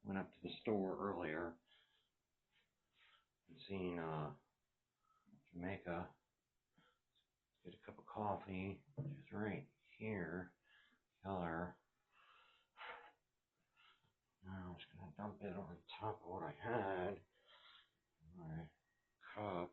Went up to the store earlier and seen Jamaica. Get a cup of coffee, which is right here. Color. Now I'm just gonna dump it on top of what I had. My cup.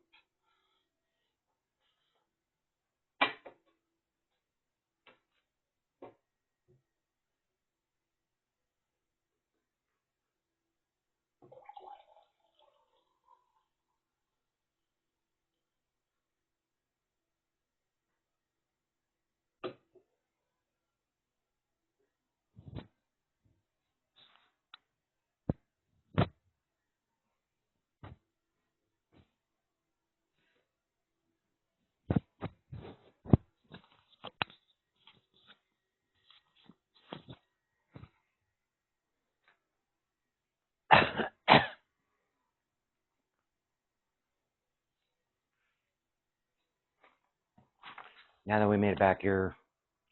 Now that we made it back here,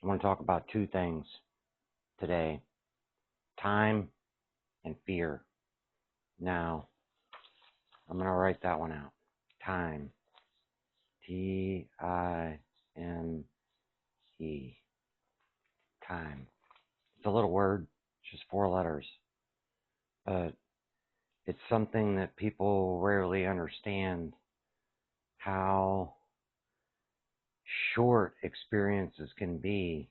I want to talk about two things today: time and fear. Now, I'm going to write that one out. Time. Time. Time. It's a little word, it's just 4 letters. But it's something that people rarely understand how short experiences can be,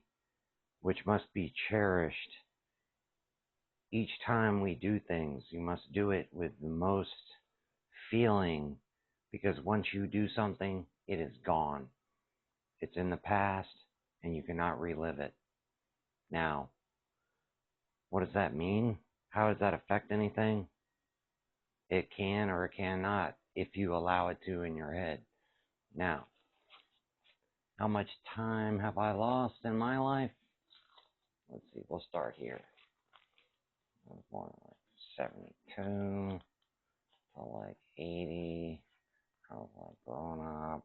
which must be cherished. Each time we do things, you must do it with the most feeling, because once you do something, it is gone. It's in the past, and you cannot relive it. Now, what does that mean? How does that affect anything? It can or it cannot if you allow it to in your head. Now, how much time have I lost in my life? Let's see, we'll start here. I was born in like 72 to like 80. I was like growing up.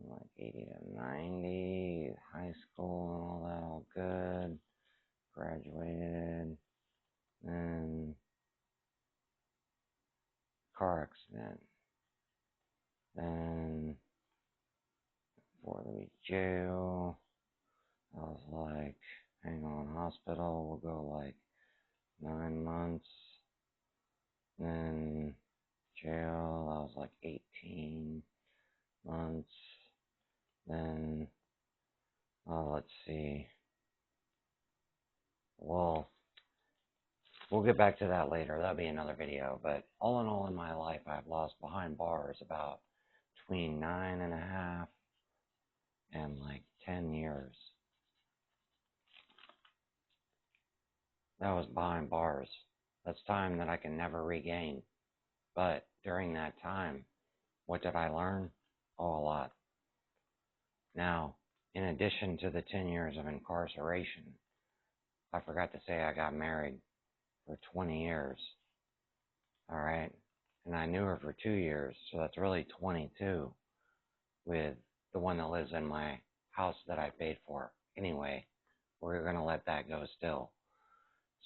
Like 80 to 90, high school and all that, all good. Graduated. Then car accident. Then 4-week jail. I was like, hang on, hospital. We'll go like 9 months. Then jail. I was like 18 months. Then, let's see. Well, we'll get back to that later. That'll be another video. But all in all, in my life, I've lost behind bars about between 9.5 and like 10 years. That was behind bars. That's time that I can never regain. But during that time, what did I learn? Oh, a lot. Now, in addition to the 10 years of incarceration, I forgot to say I got married for 20 years. All right. And I knew her for 2 years, so that's really 22 with the one that lives in my house that I paid for. Anyway, we're going to let that go still.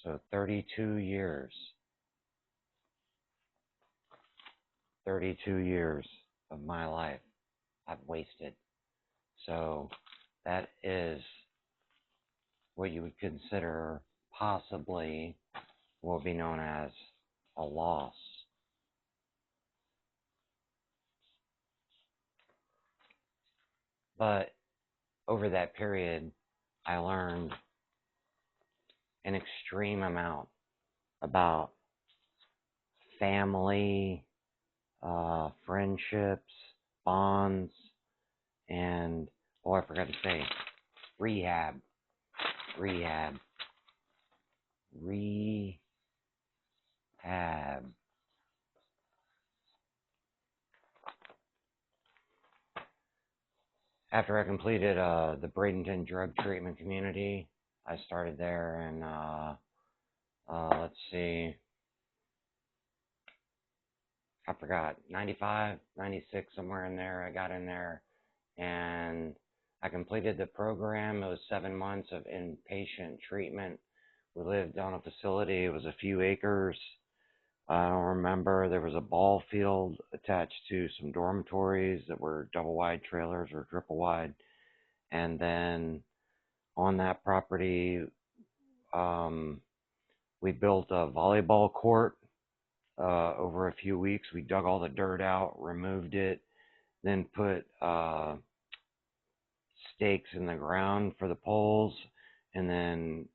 So 32 years. 32 years of my life I've wasted. So that is what you would consider possibly will be known as a loss. But over that period, I learned an extreme amount about family, friendships, bonds, and, oh, I forgot to say, rehab. After I completed the Bradenton Drug Treatment Community, I started there in, let's see, I forgot, 95, 96, somewhere in there. I got in there, and I completed the program. It was 7 months of inpatient treatment We lived on a facility. It was a few acres. I don't remember. There was a ball field attached to some dormitories that were double wide trailers or triple wide. And then on that property, um, we built a volleyball court over a few weeks. We dug all the dirt out, removed it, then put stakes in the ground for the poles, and then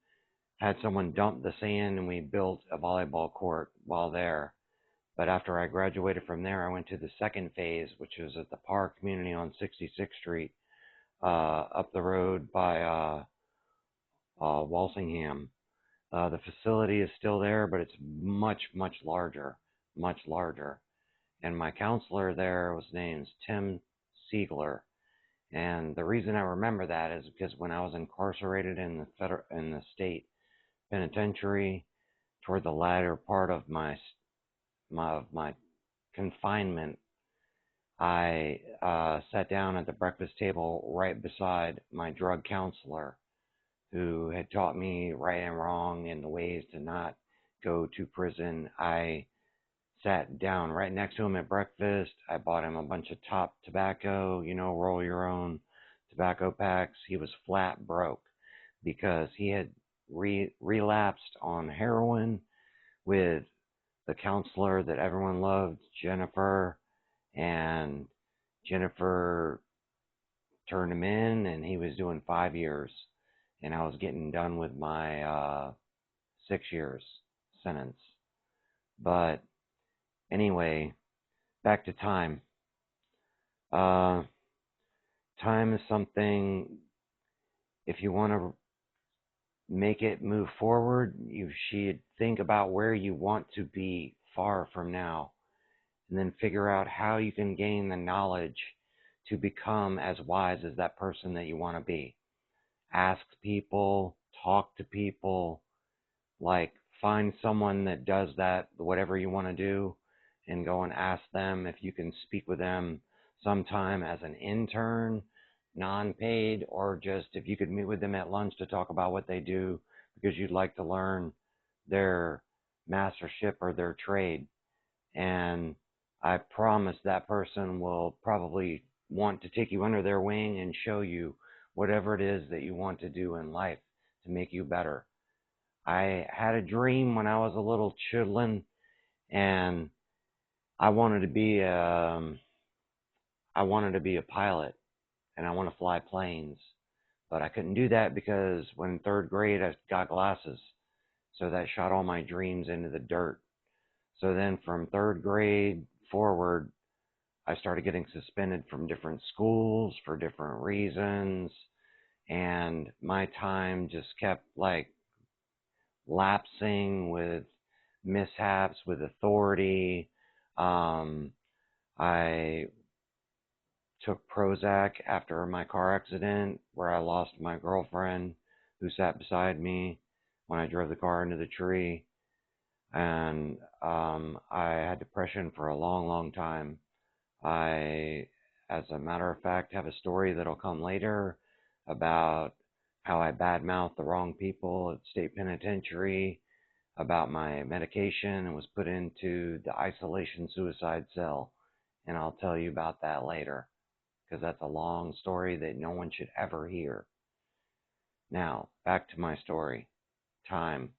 had someone dump the sand, and we built a volleyball court while there. But after I graduated from there, I went to the second phase, which was at the Park Community on 66th Street, up the road by Walsingham. The facility is still there, but it's much, much larger, much larger. And my counselor there was named Tim Siegler. And the reason I remember that is because when I was incarcerated in the state penitentiary, toward the latter part of my confinement, I sat down at the breakfast table right beside my drug counselor, who had taught me right and wrong and the ways to not go to prison. I sat down right next to him at breakfast. I bought him a bunch of top tobacco, roll your own tobacco packs. He was flat broke because he had relapsed on heroin with the counselor that everyone loved, Jennifer, and Jennifer turned him in, and he was doing 5 years, and I was getting done with my 6 years sentence. But anyway, back to time. Uh, Time is something, if you want to make it move forward, you should think about where you want to be far from now, and then figure out how you can gain the knowledge to become as wise as that person that you want to be. Ask people, talk to people, like find someone that does that, whatever you want to do, and go and ask them if you can speak with them sometime as an intern, non-paid, or just if you could meet with them at lunch to talk about what they do because you'd like to learn their mastership or their trade. And I promise that person will probably want to take you under their wing and show you whatever it is that you want to do in life to make you better. I had a dream when I was a little children, and I wanted to be I wanted to be a pilot, and I want to fly planes. But I couldn't do that because when in third grade I got glasses, so that shot all my dreams into the dirt. So then from third grade forward, I started getting suspended from different schools for different reasons, and my time just kept like lapsing with mishaps with authority. Um, I took Prozac after my car accident where I lost my girlfriend who sat beside me when I drove the car into the tree. And I had depression for a long, long time. I, as a matter of fact, have a story that'll come later about how I badmouthed the wrong people at state penitentiary about my medication and was put into the isolation suicide cell. And I'll tell you about that later because that's a long story that no one should ever hear. Now, back to my story. Time.